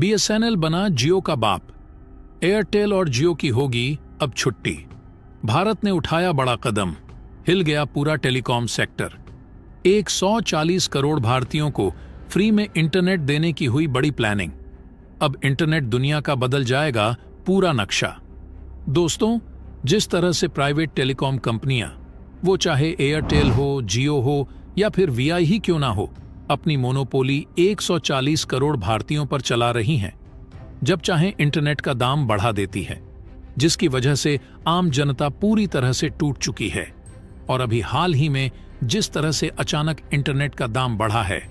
BSNL बना जियो का बाप। एयरटेल और जियो की होगी अब छुट्टी। भारत ने उठाया बड़ा कदम, हिल गया पूरा टेलीकॉम सेक्टर। 140 करोड़ भारतीयों को फ्री में इंटरनेट देने की हुई बड़ी प्लानिंग। अब इंटरनेट दुनिया का बदल जाएगा पूरा नक्शा। दोस्तों, जिस तरह से प्राइवेट टेलीकॉम कंपनियां, वो चाहे एयरटेल हो, जियो हो या फिर वीआई ही क्यों ना हो, अपनी मोनोपोली 140 करोड़ भारतीयों पर चला रही हैं। जब चाहे इंटरनेट का दाम बढ़ा देती है, जिसकी वजह से आम जनता पूरी तरह से टूट चुकी है। और अभी हाल ही में जिस तरह से अचानक इंटरनेट का दाम बढ़ा है,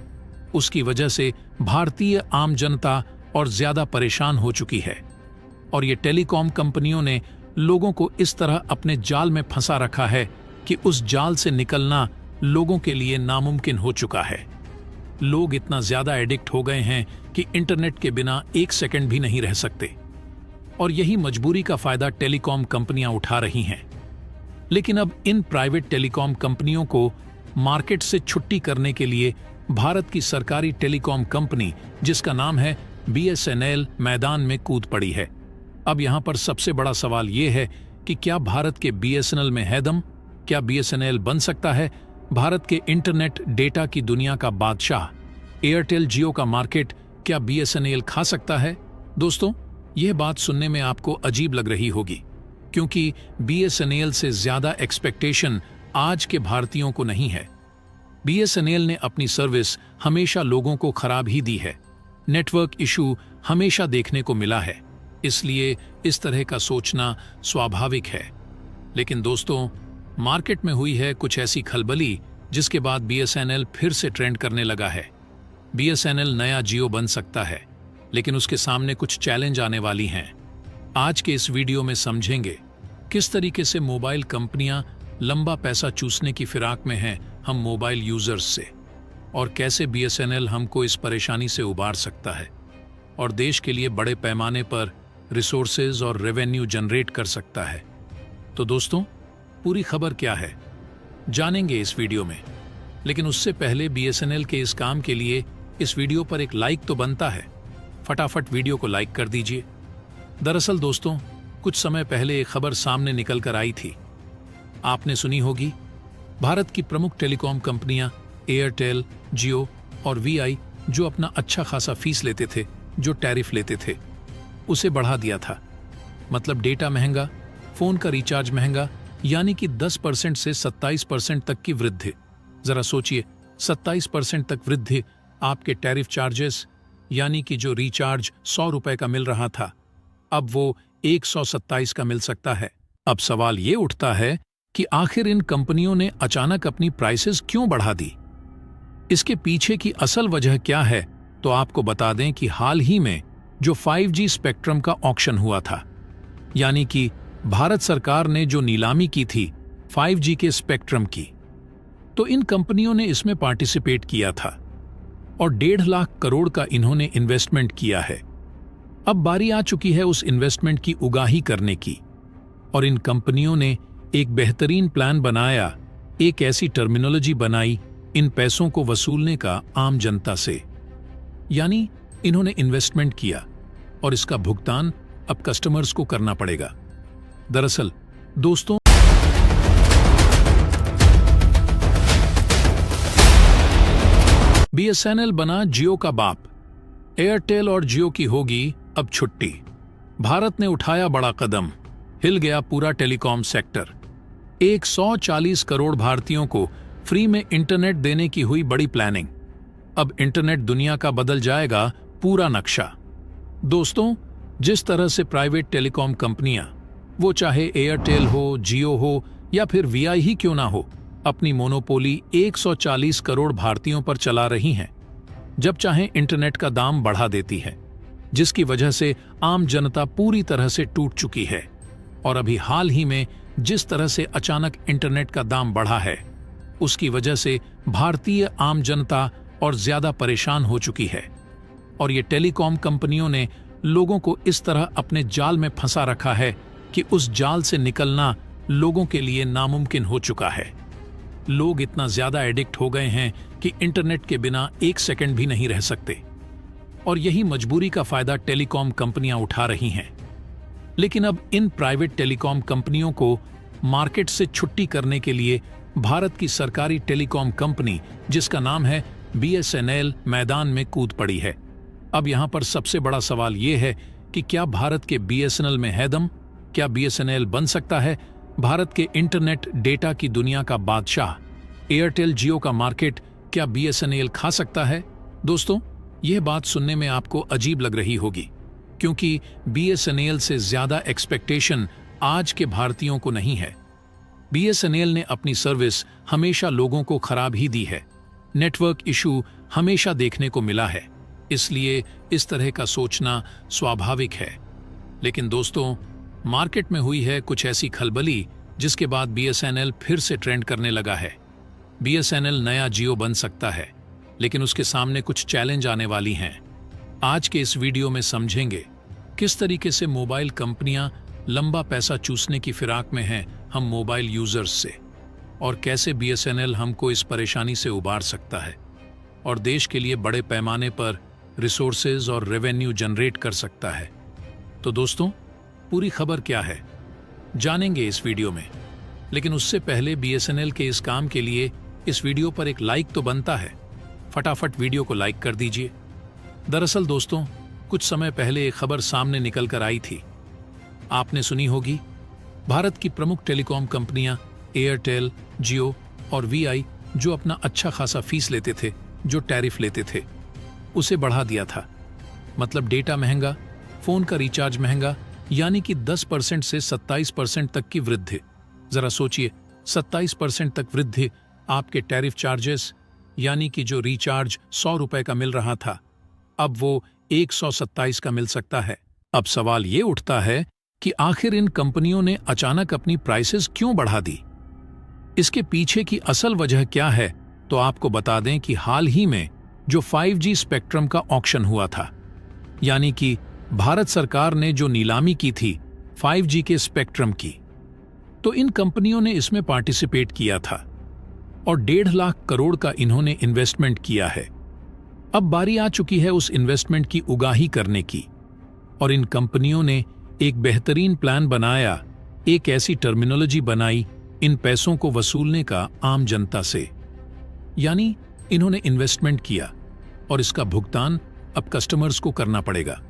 उसकी वजह से भारतीय आम जनता और ज्यादा परेशान हो चुकी है। और ये टेलीकॉम कंपनियों ने लोगों को इस तरह अपने जाल में फंसा रखा है कि उस जाल से निकलना लोगों के लिए नामुमकिन हो चुका है। लोग इतना ज्यादा एडिक्ट हो गए हैं कि इंटरनेट के बिना एक सेकंड भी नहीं रह सकते। और यही मजबूरी का फायदा टेलीकॉम कंपनियां उठा रही हैं। लेकिन अब इन प्राइवेट टेलीकॉम कंपनियों को मार्केट से छुट्टी करने के लिए भारत की सरकारी टेलीकॉम कंपनी, जिसका नाम है बीएसएनएल, मैदान में कूद पड़ी है। अब यहां पर सबसे बड़ा सवाल यह है कि क्या भारत के बीएसएनएल में है दम? क्या बीएसएनएल बन सकता है भारत के इंटरनेट डेटा की दुनिया का बादशाह? एयरटेल जियो का मार्केट क्या बीएसएनएल खा सकता है? दोस्तों, यह बात सुनने में आपको अजीब लग रही होगी, क्योंकि बीएसएनएल से ज्यादा एक्सपेक्टेशन आज के भारतीयों को नहीं है। बीएसएनएल ने अपनी सर्विस हमेशा लोगों को खराब ही दी है। नेटवर्क इशू हमेशा देखने को मिला है, इसलिए इस तरह का सोचना स्वाभाविक है। लेकिन दोस्तों, मार्केट में हुई है कुछ ऐसी खलबली, जिसके बाद बीएसएनएल फिर से ट्रेंड करने लगा है। बीएसएनएल नया जियो बन सकता है, लेकिन उसके सामने कुछ चैलेंज आने वाली हैं। आज के इस वीडियो में समझेंगे किस तरीके से मोबाइल कंपनियां लंबा पैसा चूसने की फिराक में हैं हम मोबाइल यूजर्स से, और कैसे बीएसएनएल हमको इस परेशानी से उबार सकता है और देश के लिए बड़े पैमाने पर रिसोर्सेज और रेवेन्यू जनरेट कर सकता है। तो दोस्तों, पूरी खबर क्या है जानेंगे इस वीडियो में। लेकिन उससे पहले बीएसएनएल के इस काम के लिए इस वीडियो पर एक लाइक तो बनता है। फटाफट वीडियो को लाइक कर दीजिए। दरअसल दोस्तों, कुछ समय पहले एक खबर सामने निकल कर आई थी, आपने सुनी होगी। भारत की प्रमुख टेलीकॉम कंपनियां एयरटेल, जियो और वीआई, जो अपना अच्छा खासा फीस लेते थे, जो टैरिफ लेते थे, उसे बढ़ा दिया था। मतलब डेटा महंगा, फोन का रिचार्ज महंगा, यानी कि 10% से 27% तक की वृद्धि। जरा सोचिए, 27% तक वृद्धि आपके टैरिफ चार्जेस, यानी कि जो रिचार्ज 100 रुपए का मिल रहा था, अब वो 127 का मिल सकता है। अब सवाल ये उठता है कि आखिर इन कंपनियों ने अचानक अपनी प्राइसेस क्यों बढ़ा दी? इसके पीछे की असल वजह क्या है? तो आपको बता दें कि हाल ही में जो 5G स्पेक्ट्रम का ऑक्शन हुआ था, यानी कि भारत सरकार ने जो नीलामी की थी 5G के स्पेक्ट्रम की, तो इन कंपनियों ने इसमें पार्टिसिपेट किया था और 1.5 लाख करोड़ का इन्होंने इन्वेस्टमेंट किया है। अब बारी आ चुकी है उस इन्वेस्टमेंट की उगाही करने की, और इन कंपनियों ने एक बेहतरीन प्लान बनाया, एक ऐसी टर्मिनोलॉजी बनाई इन पैसों को वसूलने का आम जनता से। यानी इन्होंने इन्वेस्टमेंट किया और इसका भुगतान अब कस्टमर्स को करना पड़ेगा। दरअसल दोस्तों, बीएसएनएल बना जियो का बाप। एयरटेल और जियो की होगी अब छुट्टी। भारत ने उठाया बड़ा कदम, हिल गया पूरा टेलीकॉम सेक्टर। 140 करोड़ भारतीयों को फ्री में इंटरनेट देने की हुई बड़ी प्लानिंग। अब इंटरनेट दुनिया का बदल जाएगा पूरा नक्शा। दोस्तों, जिस तरह से प्राइवेट टेलीकॉम कंपनियां, वो चाहे एयरटेल हो, जियो हो या फिर वीआई ही क्यों ना हो, अपनी मोनोपोली 140 करोड़ भारतीयों पर चला रही हैं। जब चाहे इंटरनेट का दाम बढ़ा देती है, जिसकी वजह से आम जनता पूरी तरह से टूट चुकी है। और अभी हाल ही में जिस तरह से अचानक इंटरनेट का दाम बढ़ा है, उसकी वजह से भारतीय आम जनता और ज्यादा परेशान हो चुकी है। और ये टेलीकॉम कंपनियों ने लोगों को इस तरह अपने जाल में फंसा रखा है कि उस जाल से निकलना लोगों के लिए नामुमकिन हो चुका है। लोग इतना ज्यादा एडिक्ट हो गए हैं कि इंटरनेट के बिना एक सेकंड भी नहीं रह सकते। और यही मजबूरी का फायदा टेलीकॉम कंपनियां उठा रही हैं। लेकिन अब इन प्राइवेट टेलीकॉम कंपनियों को मार्केट से छुट्टी करने के लिए भारत की सरकारी टेलीकॉम कंपनी, जिसका नाम है BSNL, मैदान में कूद पड़ी है। अब यहां पर सबसे बड़ा सवाल यह है कि क्या भारत के BSNL में है दम? क्या BSNL बन सकता है भारत के इंटरनेट डेटा की दुनिया का बादशाह? एयरटेल जियो का मार्केट क्या BSNL खा सकता है? दोस्तों, यह बात सुनने में आपको अजीब लग रही होगी, क्योंकि BSNL से ज्यादा एक्सपेक्टेशन आज के भारतीयों को नहीं है। BSNL ने अपनी सर्विस हमेशा लोगों को खराब ही दी है। नेटवर्क इशू हमेशा देखने को मिला है, इसलिए इस तरह का सोचना स्वाभाविक है। लेकिन दोस्तों, मार्केट में हुई है कुछ ऐसी खलबली जिसके बाद BSNL फिर से ट्रेंड करने लगा है। BSNL नया जियो बन सकता है, लेकिन उसके सामने कुछ चैलेंज आने वाली हैं। आज के इस वीडियो में समझेंगे किस तरीके से मोबाइल कंपनियां लंबा पैसा चूसने की फिराक में हैं हम मोबाइल यूजर्स से, और कैसे BSNL हमको इस परेशानी से उबार सकता है और देश के लिए बड़े पैमाने पर रिसोर्सेज और रेवेन्यू जनरेट कर सकता है। तो दोस्तों, पूरी खबर क्या है जानेंगे इस वीडियो में। लेकिन उससे पहले BSNL के इस काम के लिए इस वीडियो पर एक लाइक तो बनता है। फटाफट वीडियो को लाइक कर दीजिए। दरअसल दोस्तों, कुछ समय पहले एक खबर सामने निकल कर आई थी, आपने सुनी होगी। भारत की प्रमुख टेलीकॉम कंपनियां एयरटेल, जियो और VI जो अपना अच्छा खासा फीस लेते थे, जो टैरिफ लेते थे, उसे बढ़ा दिया था। मतलब डेटा महंगा, फोन का रिचार्ज महंगा, यानी कि 10% से 27% तक की वृद्धि। जरा सोचिए, 27% तक वृद्धि आपके टैरिफ चार्जेस, यानी कि जो रिचार्ज 100 रुपए का मिल रहा था, अब वो 127 का मिल सकता है। अब सवाल ये उठता है कि आखिर इन कंपनियों ने अचानक अपनी प्राइसेस क्यों बढ़ा दी? इसके पीछे की असल वजह क्या है, तो आपको बता दें कि हाल ही में जो 5G स्पेक्ट्रम का ऑक्शन हुआ था, यानी कि भारत सरकार ने जो नीलामी की थी 5G के स्पेक्ट्रम की, तो इन कंपनियों ने इसमें पार्टिसिपेट किया था और 1.5 लाख करोड़ का इन्होंने इन्वेस्टमेंट किया है। अब बारी आ चुकी है उस इन्वेस्टमेंट की उगाही करने की, और इन कंपनियों ने एक बेहतरीन प्लान बनाया, एक ऐसी टर्मिनोलॉजी बनाई इन पैसों को वसूलने का आम जनता से। यानी इन्होंने इन्वेस्टमेंट किया और इसका भुगतान अब कस्टमर्स को करना पड़ेगा।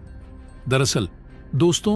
दरअसल दोस्तों,